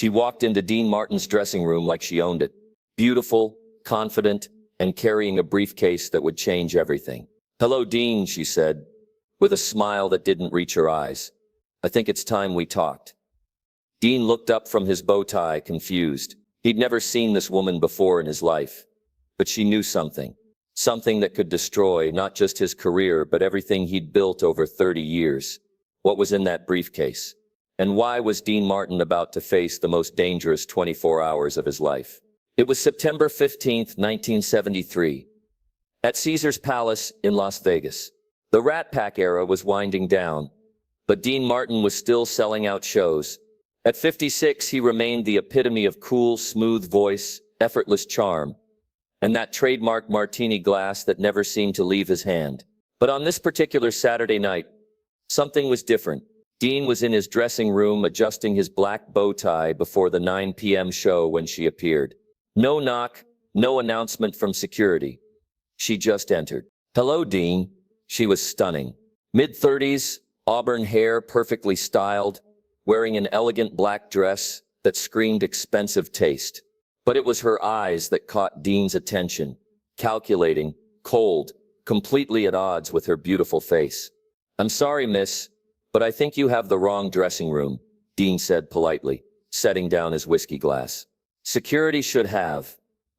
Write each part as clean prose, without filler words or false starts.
She walked into Dean Martin's dressing room like she owned it. Beautiful, confident, and carrying a briefcase that would change everything. "Hello, Dean," she said, with a smile that didn't reach her eyes. "I think it's time we talked." Dean looked up from his bow tie, confused. He'd never seen this woman before in his life. But she knew something. Something that could destroy not just his career, but everything he'd built over 30 years. What was in that briefcase? And why was Dean Martin about to face the most dangerous 24 hours of his life? It was September 15th, 1973. At Caesar's Palace in Las Vegas. The Rat Pack era was winding down, but Dean Martin was still selling out shows. At 56, he remained the epitome of cool, smooth voice, effortless charm, and that trademark martini glass that never seemed to leave his hand. But on this particular Saturday night, something was different. Dean was in his dressing room adjusting his black bow tie before the 9 p.m. show when she appeared. No knock, no announcement from security. She just entered. "Hello, Dean." She was stunning. Mid-30s, auburn hair perfectly styled, wearing an elegant black dress that screamed expensive taste. But it was her eyes that caught Dean's attention, calculating, cold, completely at odds with her beautiful face. "I'm sorry, miss, but I think you have the wrong dressing room," Dean said politely, setting down his whiskey glass. "Security should have.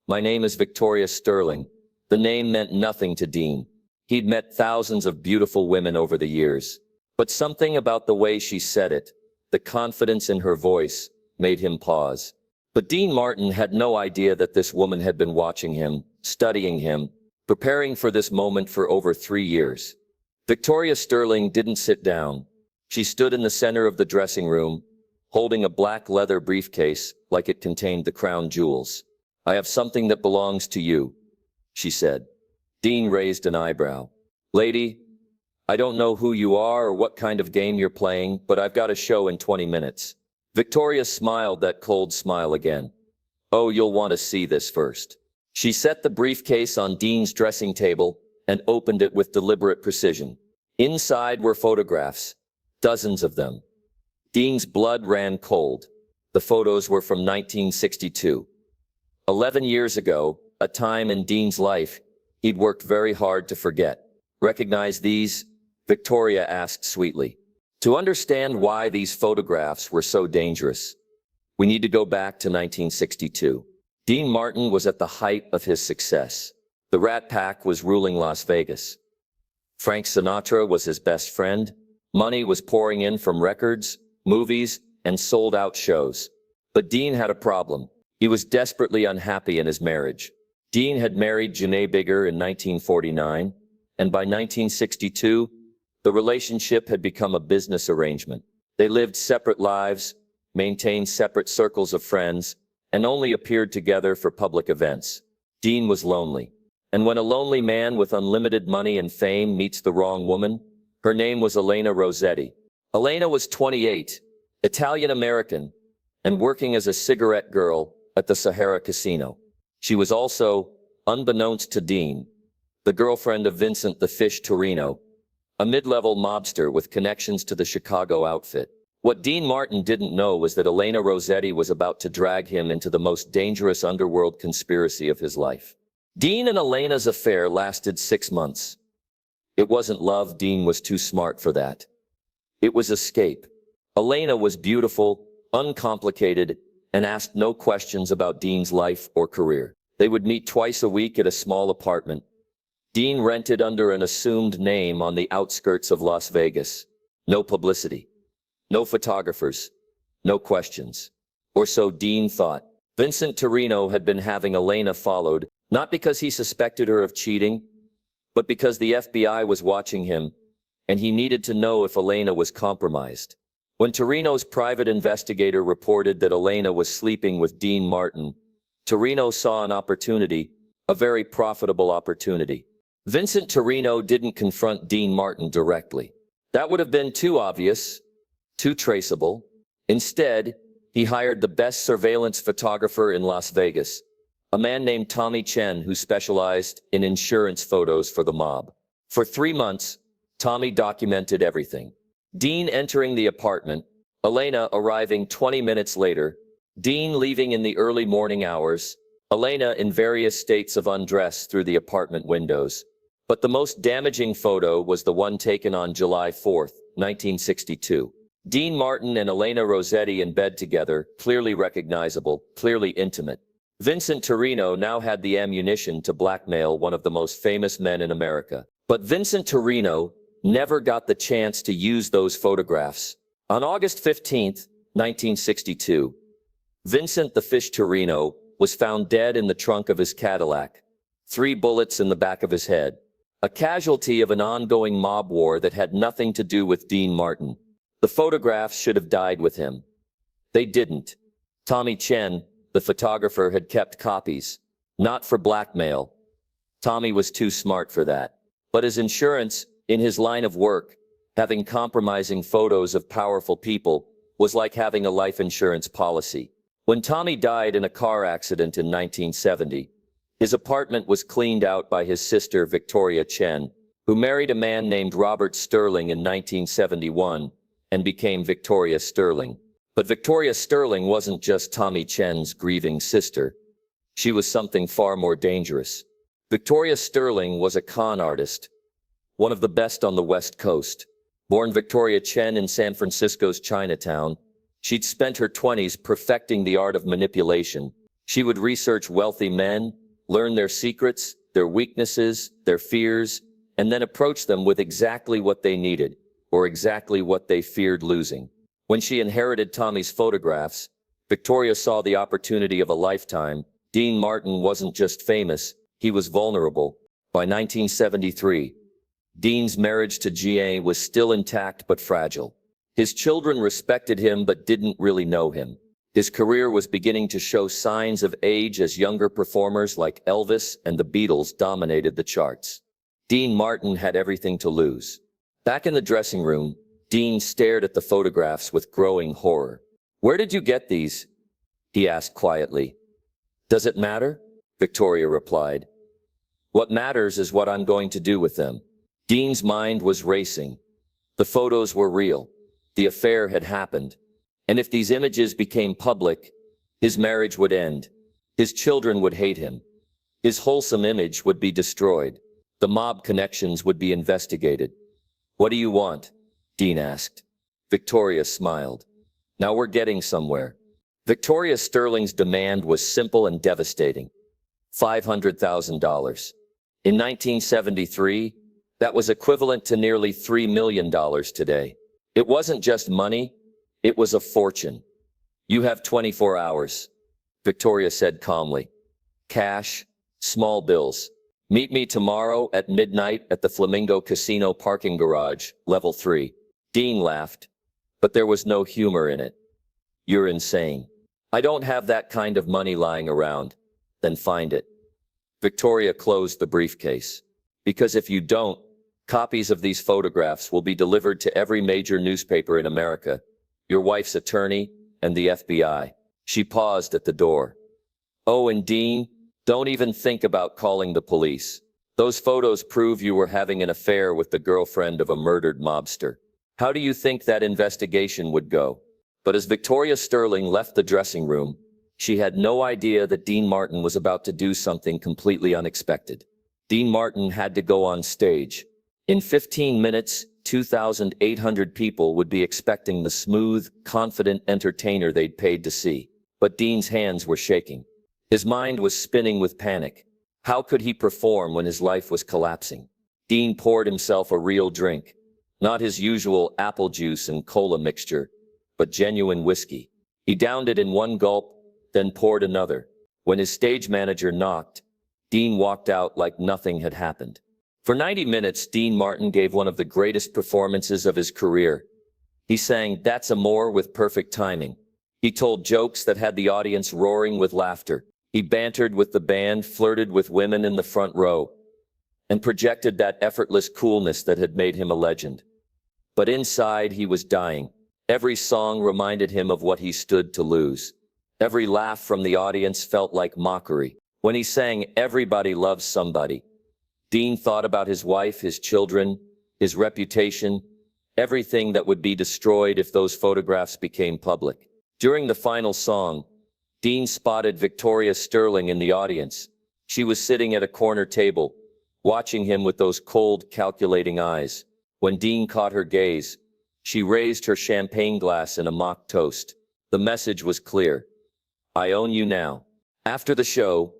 My name is Victoria Sterling." The name meant nothing to Dean. He'd met thousands of beautiful women over the years, but something about the way she said it, the confidence in her voice, made him pause. But Dean Martin had no idea that this woman had been watching him, studying him, preparing for this moment for over 3 years. Victoria Sterling didn't sit down. She stood in the center of the dressing room, holding a black leather briefcase like it contained the crown jewels. "I have something that belongs to you," she said. Dean raised an eyebrow. "Lady, I don't know who you are or what kind of game you're playing, but I've got a show in 20 minutes. Victoria smiled that cold smile again. "Oh, you'll want to see this first." She set the briefcase on Dean's dressing table and opened it with deliberate precision. Inside were photographs, dozens of them. Dean's blood ran cold. The photos were from 1962. 11 years ago, a time in Dean's life he'd worked very hard to forget. "Recognize these?" Victoria asked sweetly. "To understand why these photographs were so dangerous, we need to go back to 1962. Dean Martin was at the height of his success. The Rat Pack was ruling Las Vegas. Frank Sinatra was his best friend. Money was pouring in from records, movies, and sold-out shows. But Dean had a problem. He was desperately unhappy in his marriage. Dean had married Janae Bigger in 1949, and by 1962, the relationship had become a business arrangement. They lived separate lives, maintained separate circles of friends, and only appeared together for public events. Dean was lonely. And when a lonely man with unlimited money and fame meets the wrong woman, her name was Elena Rossetti. Elena was 28, Italian-American, and working as a cigarette girl at the Sahara Casino. She was also, unbeknownst to Dean, the girlfriend of Vincent the Fish Torino, a mid-level mobster with connections to the Chicago outfit. What Dean Martin didn't know was that Elena Rossetti was about to drag him into the most dangerous underworld conspiracy of his life. Dean and Elena's affair lasted 6 months. It wasn't love, Dean was too smart for that. It was escape. Elena was beautiful, uncomplicated, and asked no questions about Dean's life or career. They would meet twice a week at a small apartment. Dean rented under an assumed name on the outskirts of Las Vegas. No publicity. No photographers. No questions. Or so Dean thought. Vincent Torino had been having Elena followed, not because he suspected her of cheating, but because the FBI was watching him, and he needed to know if Elena was compromised. When Torino's private investigator reported that Elena was sleeping with Dean Martin, Torino saw an opportunity, a very profitable opportunity. Vincent Torino didn't confront Dean Martin directly. That would have been too obvious, too traceable. Instead, he hired the best surveillance photographer in Las Vegas, a man named Tommy Chen who specialized in insurance photos for the mob. For 3 months, Tommy documented everything. Dean entering the apartment, Elena arriving 20 minutes later, Dean leaving in the early morning hours, Elena in various states of undress through the apartment windows. But the most damaging photo was the one taken on July 4th, 1962. Dean Martin and Elena Rossetti in bed together, clearly recognizable, clearly intimate. Vincent Torino now had the ammunition to blackmail one of the most famous men in America. But Vincent Torino never got the chance to use those photographs. On August 15th, 1962, Vincent the Fish Torino was found dead in the trunk of his Cadillac, 3 bullets in the back of his head, a casualty of an ongoing mob war that had nothing to do with Dean Martin. The photographs should have died with him. They didn't. Tommy Chen, the photographer, had kept copies, not for blackmail. Tommy was too smart for that. But as insurance, in his line of work, having compromising photos of powerful people was like having a life insurance policy. When Tommy died in a car accident in 1970, his apartment was cleaned out by his sister Victoria Chen, who married a man named Robert Sterling in 1971 and became Victoria Sterling. But Victoria Sterling wasn't just Tommy Chen's grieving sister. She was something far more dangerous. Victoria Sterling was a con artist, one of the best on the West Coast. Born Victoria Chen in San Francisco's Chinatown, she'd spent her 20s perfecting the art of manipulation. She would research wealthy men, learn their secrets, their weaknesses, their fears, and then approach them with exactly what they needed, or exactly what they feared losing. When she inherited Tommy's photographs, Victoria saw the opportunity of a lifetime. Dean Martin wasn't just famous, he was vulnerable. By 1973, Dean's marriage to GA was still intact but fragile. His children respected him but didn't really know him. His career was beginning to show signs of age as younger performers like Elvis and the Beatles dominated the charts. Dean Martin had everything to lose. Back in the dressing room, Dean stared at the photographs with growing horror. "Where did you get these?" he asked quietly. "Does it matter?" Victoria replied. "What matters is what I'm going to do with them." Dean's mind was racing. The photos were real. The affair had happened. And if these images became public, his marriage would end. His children would hate him. His wholesome image would be destroyed. The mob connections would be investigated. "What do you want?" Dean asked. Victoria smiled. "Now we're getting somewhere." Victoria Sterling's demand was simple and devastating. $500,000. In 1973, that was equivalent to nearly $3 million today. It wasn't just money, it was a fortune. "You have 24 hours, Victoria said calmly. "Cash, small bills. Meet me tomorrow at midnight at the Flamingo Casino parking garage, level 3. Dean laughed, but there was no humor in it. "You're insane. I don't have that kind of money lying around." "Then find it." Victoria closed the briefcase. "Because if you don't, copies of these photographs will be delivered to every major newspaper in America, your wife's attorney, and the FBI. She paused at the door. "Oh, and Dean, don't even think about calling the police. Those photos prove you were having an affair with the girlfriend of a murdered mobster. How do you think that investigation would go?" But as Victoria Sterling left the dressing room, she had no idea that Dean Martin was about to do something completely unexpected. Dean Martin had to go on stage. In 15 minutes, 2,800 people would be expecting the smooth, confident entertainer they'd paid to see. But Dean's hands were shaking. His mind was spinning with panic. How could he perform when his life was collapsing? Dean poured himself a real drink. Not his usual apple juice and cola mixture, but genuine whiskey. He downed it in one gulp, then poured another. When his stage manager knocked, Dean walked out like nothing had happened. For 90 minutes, Dean Martin gave one of the greatest performances of his career. He sang "That's Amore" with perfect timing. He told jokes that had the audience roaring with laughter. He bantered with the band, flirted with women in the front row, and projected that effortless coolness that had made him a legend. But inside, he was dying. Every song reminded him of what he stood to lose. Every laugh from the audience felt like mockery. When he sang "Everybody Loves Somebody," Dean thought about his wife, his children, his reputation, everything that would be destroyed if those photographs became public. During the final song, Dean spotted Victoria Sterling in the audience. She was sitting at a corner table, watching him with those cold, calculating eyes. When Dean caught her gaze, she raised her champagne glass in a mock toast. The message was clear. I own you now. After the show,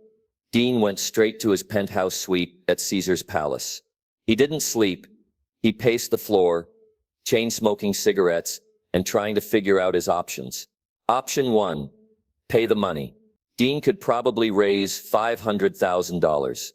Dean went straight to his penthouse suite at Caesar's Palace. He didn't sleep. He paced the floor, chain-smoking cigarettes, and trying to figure out his options. Option 1. Pay the money. Dean could probably raise $500,000,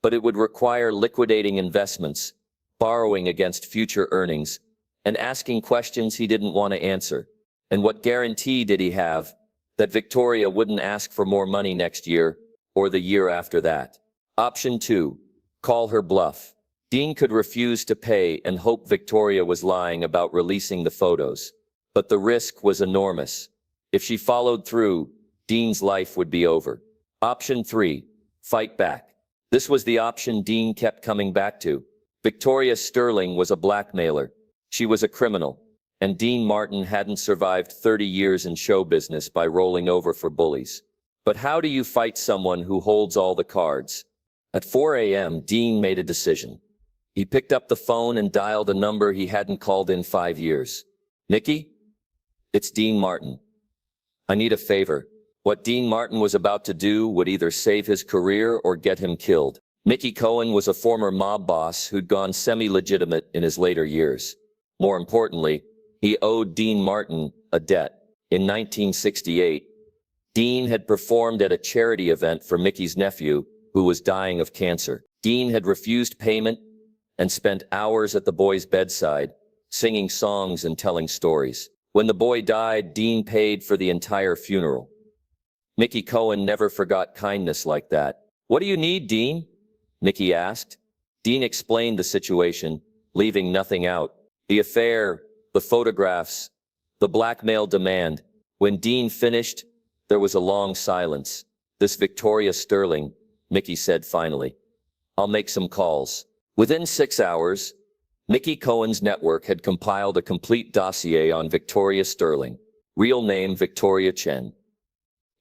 but it would require liquidating investments, borrowing against future earnings, and asking questions he didn't want to answer. And what guarantee did he have that Victoria wouldn't ask for more money next year or the year after that? Option 2. Call her bluff. Dean could refuse to pay and hope Victoria was lying about releasing the photos. But the risk was enormous. If she followed through, Dean's life would be over. Option 3. Fight back. This was the option Dean kept coming back to. Victoria Sterling was a blackmailer. She was a criminal. And Dean Martin hadn't survived 30 years in show business by rolling over for bullies. But how do you fight someone who holds all the cards? At 4 a.m., Dean made a decision. He picked up the phone and dialed a number he hadn't called in 5 years. Nikki? It's Dean Martin. I need a favor. What Dean Martin was about to do would either save his career or get him killed. Mickey Cohen was a former mob boss who'd gone semi-legitimate in his later years. More importantly, he owed Dean Martin a debt. In 1968, Dean had performed at a charity event for Mickey's nephew, who was dying of cancer. Dean had refused payment and spent hours at the boy's bedside, singing songs and telling stories. When the boy died, Dean paid for the entire funeral. Mickey Cohen never forgot kindness like that. What do you need, Dean? Mickey asked. Dean explained the situation, leaving nothing out. The affair, the photographs, the blackmail demand. When Dean finished, there was a long silence. This Victoria Sterling, Mickey said finally. I'll make some calls. Within 6 hours, Mickey Cohen's network had compiled a complete dossier on Victoria Sterling. Real name Victoria Chen.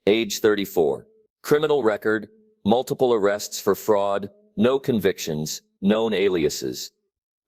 Age 34. Criminal record, multiple arrests for fraud, no convictions, known aliases.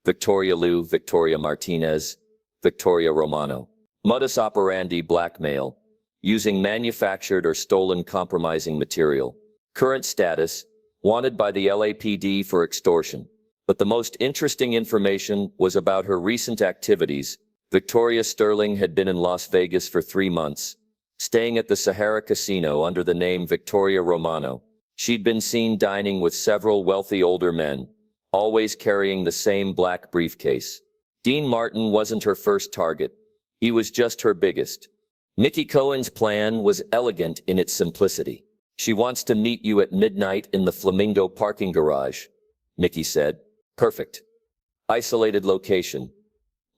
Victoria Liu, Victoria Martinez, Victoria Romano. Modus operandi blackmail, using manufactured or stolen compromising material. Current status, wanted by the LAPD for extortion. But the most interesting information was about her recent activities. Victoria Sterling had been in Las Vegas for 3 months, staying at the Sahara Casino under the name Victoria Romano. She'd been seen dining with several wealthy older men, always carrying the same black briefcase. Dean Martin wasn't her first target. He was just her biggest. Mickey Cohen's plan was elegant in its simplicity. She wants to meet you at midnight in the Flamingo parking garage, Mickey said. Perfect. Isolated location.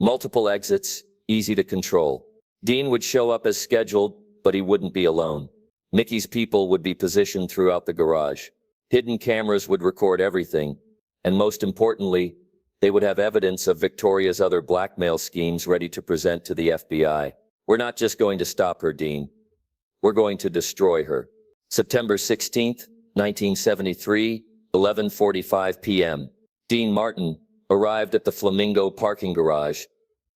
Multiple exits, easy to control. Dean would show up as scheduled, but he wouldn't be alone. Mickey's people would be positioned throughout the garage. Hidden cameras would record everything, and most importantly, they would have evidence of Victoria's other blackmail schemes ready to present to the FBI. We're not just going to stop her, Dean. We're going to destroy her. September 16th, 1973, 11:45 p.m. Dean Martin arrived at the Flamingo parking garage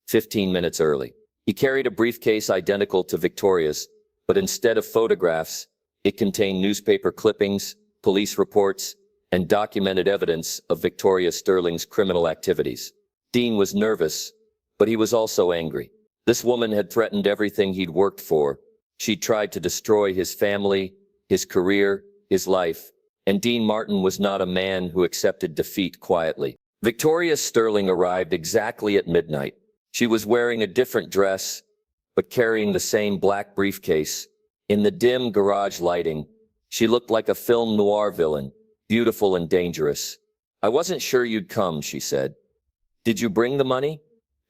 15 minutes early. He carried a briefcase identical to Victoria's, but instead of photographs, it contained newspaper clippings, police reports, and documented evidence of Victoria Sterling's criminal activities. Dean was nervous, but he was also angry. This woman had threatened everything he'd worked for. She'd tried to destroy his family, his career, his life, and Dean Martin was not a man who accepted defeat quietly. Victoria Sterling arrived exactly at midnight. She was wearing a different dress, but carrying the same black briefcase. In the dim garage lighting, she looked like a film noir villain, beautiful and dangerous. I wasn't sure you'd come, she said. Did you bring the money?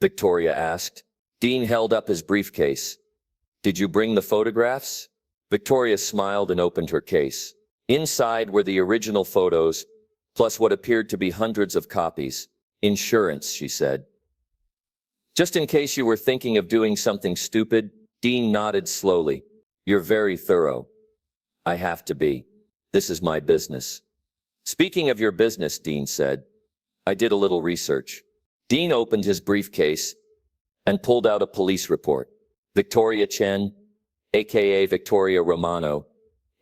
Victoria asked. Dean held up his briefcase. Did you bring the photographs? Victoria smiled and opened her case. Inside were the original photos, plus what appeared to be hundreds of copies. Insurance, she said. Just in case you were thinking of doing something stupid, Dean nodded slowly. You're very thorough. I have to be. This is my business. Speaking of your business, Dean said, I did a little research. Dean opened his briefcase and pulled out a police report. Victoria Chen, aka Victoria Romano,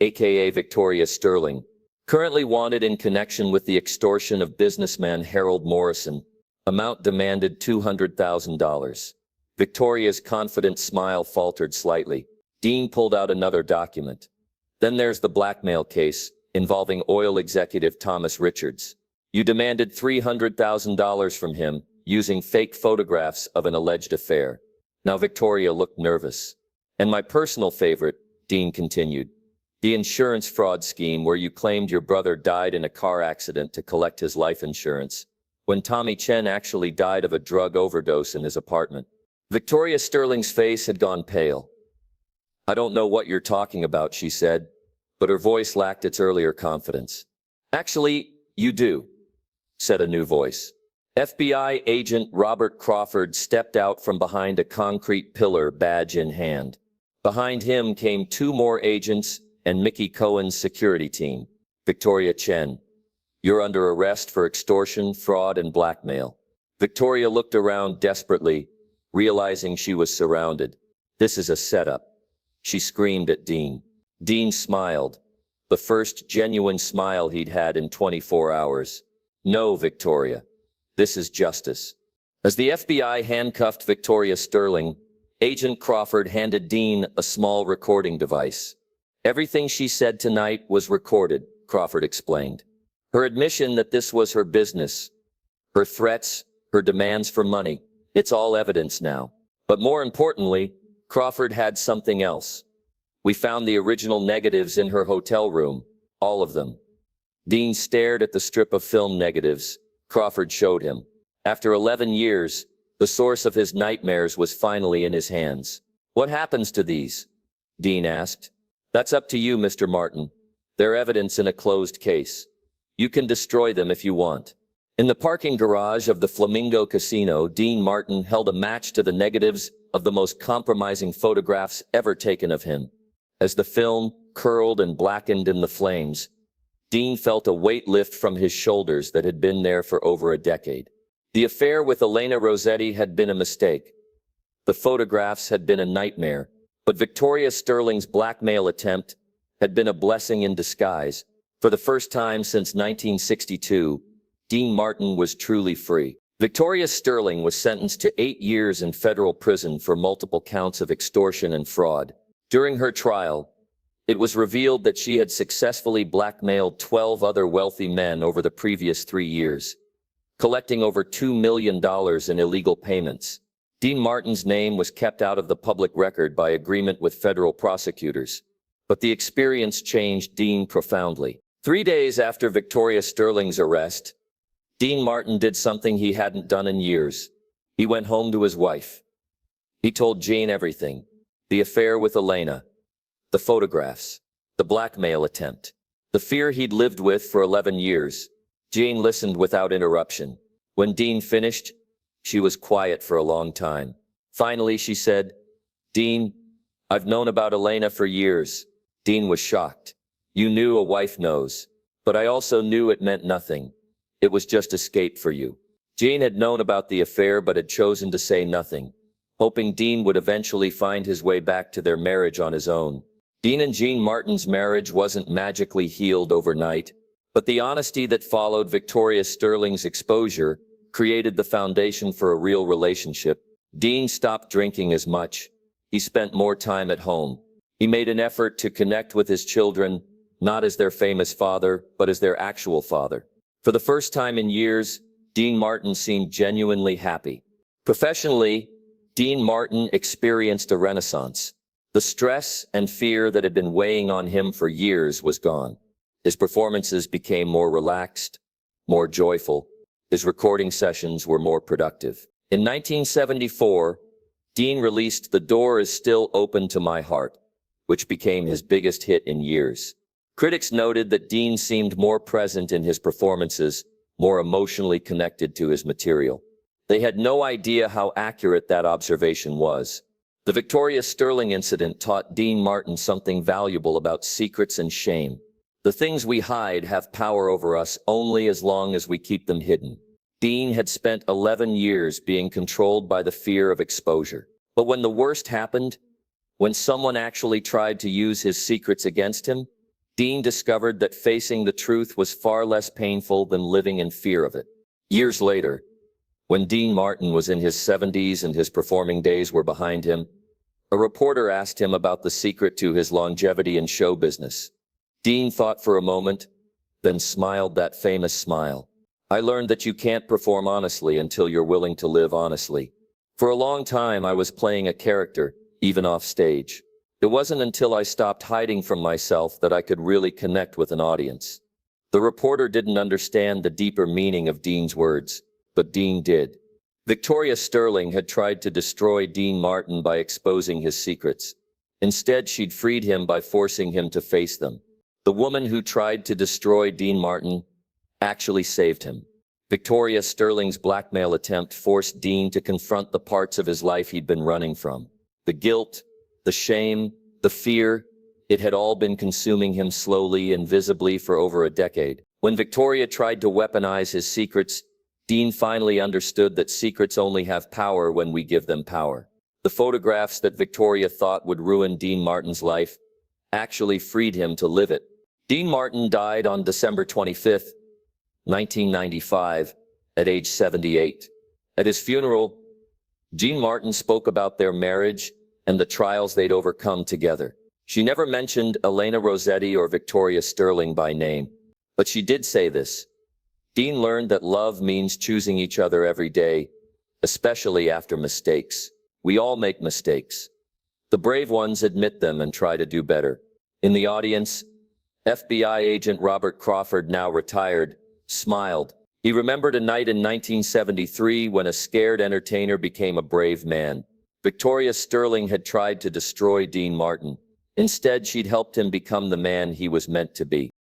aka Victoria Sterling, currently wanted in connection with the extortion of businessman Harold Morrison. Amount demanded $200,000. Victoria's confident smile faltered slightly. Dean pulled out another document. Then there's the blackmail case involving oil executive Thomas Richards. You demanded $300,000 from him using fake photographs of an alleged affair. Now Victoria looked nervous. And my personal favorite, Dean continued, the insurance fraud scheme where you claimed your brother died in a car accident to collect his life insurance, when Tommy Chen actually died of a drug overdose in his apartment. Victoria Sterling's face had gone pale. I don't know what you're talking about, she said, but her voice lacked its earlier confidence. Actually, you do, said a new voice. FBI agent Robert Crawford stepped out from behind a concrete pillar, badge in hand. Behind him came two more agents and Mickey Cohen's security team. Victoria Chen, you're under arrest for extortion, fraud, and blackmail. Victoria looked around desperately, realizing she was surrounded. This is a setup. She screamed at Dean. Dean smiled, the first genuine smile he'd had in 24 hours. No, Victoria. This is justice. As the FBI handcuffed Victoria Sterling, Agent Crawford handed Dean a small recording device. Everything she said tonight was recorded, Crawford explained. Her admission that this was her business, her threats, her demands for money, it's all evidence now. But more importantly, Crawford had something else. We found the original negatives in her hotel room, all of them. Dean stared at the strip of film negatives Crawford showed him. After 11 years, the source of his nightmares was finally in his hands. What happens to these? Dean asked. That's up to you, Mr. Martin. They're evidence in a closed case. You can destroy them if you want. In the parking garage of the Flamingo Casino, Dean Martin held a match to the negatives of the most compromising photographs ever taken of him. As the film curled and blackened in the flames, Dean felt a weight lift from his shoulders that had been there for over a decade. The affair with Elena Rossetti had been a mistake. The photographs had been a nightmare, but Victoria Sterling's blackmail attempt had been a blessing in disguise. For the first time since 1962, Dean Martin was truly free. Victoria Sterling was sentenced to 8 years in federal prison for multiple counts of extortion and fraud. During her trial, it was revealed that she had successfully blackmailed 12 other wealthy men over the previous 3 years, collecting over $2 million in illegal payments. Dean Martin's name was kept out of the public record by agreement with federal prosecutors, but the experience changed Dean profoundly. 3 days after Victoria Sterling's arrest, Dean Martin did something he hadn't done in years. He went home to his wife. He told Jane everything. The affair with Elena, the photographs, the blackmail attempt, the fear he'd lived with for 11 years. Jane listened without interruption. When Dean finished, she was quiet for a long time. Finally, she said, Dean, I've known about Elena for years. Dean was shocked. You knew a wife knows, but I also knew it meant nothing. It was just escape for you. Jane had known about the affair but had chosen to say nothing, hoping Dean would eventually find his way back to their marriage on his own. Dean and Jean Martin's marriage wasn't magically healed overnight, but the honesty that followed Victoria Sterling's exposure created the foundation for a real relationship. Dean stopped drinking as much. He spent more time at home. He made an effort to connect with his children, not as their famous father, but as their actual father. For the first time in years, Dean Martin seemed genuinely happy. Professionally, Dean Martin experienced a renaissance. The stress and fear that had been weighing on him for years was gone. His performances became more relaxed, more joyful. His recording sessions were more productive. In 1974, Dean released The Door Is Still Open to My Heart, which became his biggest hit in years. Critics noted that Dean seemed more present in his performances, more emotionally connected to his material. They had no idea how accurate that observation was. The Victoria Sterling incident taught Dean Martin something valuable about secrets and shame. The things we hide have power over us only as long as we keep them hidden. Dean had spent 11 years being controlled by the fear of exposure. But when the worst happened, when someone actually tried to use his secrets against him, Dean discovered that facing the truth was far less painful than living in fear of it. Years later, when Dean Martin was in his 70s and his performing days were behind him, a reporter asked him about the secret to his longevity in show business. Dean thought for a moment, then smiled that famous smile. "I learned that you can't perform honestly until you're willing to live honestly. For a long time, I was playing a character, even off stage. It wasn't until I stopped hiding from myself that I could really connect with an audience." The reporter didn't understand the deeper meaning of Dean's words, but Dean did. Victoria Sterling had tried to destroy Dean Martin by exposing his secrets. Instead, she'd freed him by forcing him to face them. The woman who tried to destroy Dean Martin actually saved him. Victoria Sterling's blackmail attempt forced Dean to confront the parts of his life he'd been running from. The guilt, the shame, the fear, it had all been consuming him slowly and visibly for over a decade. When Victoria tried to weaponize his secrets, Dean finally understood that secrets only have power when we give them power. The photographs that Victoria thought would ruin Dean Martin's life actually freed him to live it. Dean Martin died on December 25, 1995, at age 78. At his funeral, Dean Martin spoke about their marriage and the trials they'd overcome together. She never mentioned Elena Rossetti or Victoria Sterling by name, but she did say this: "Dean learned that love means choosing each other every day, especially after mistakes. We all make mistakes. The brave ones admit them and try to do better." In the audience, FBI agent Robert Crawford, now retired, smiled. He remembered a night in 1973 when a scared entertainer became a brave man. Victoria Sterling had tried to destroy Dean Martin. Instead, she'd helped him become the man he was meant to be.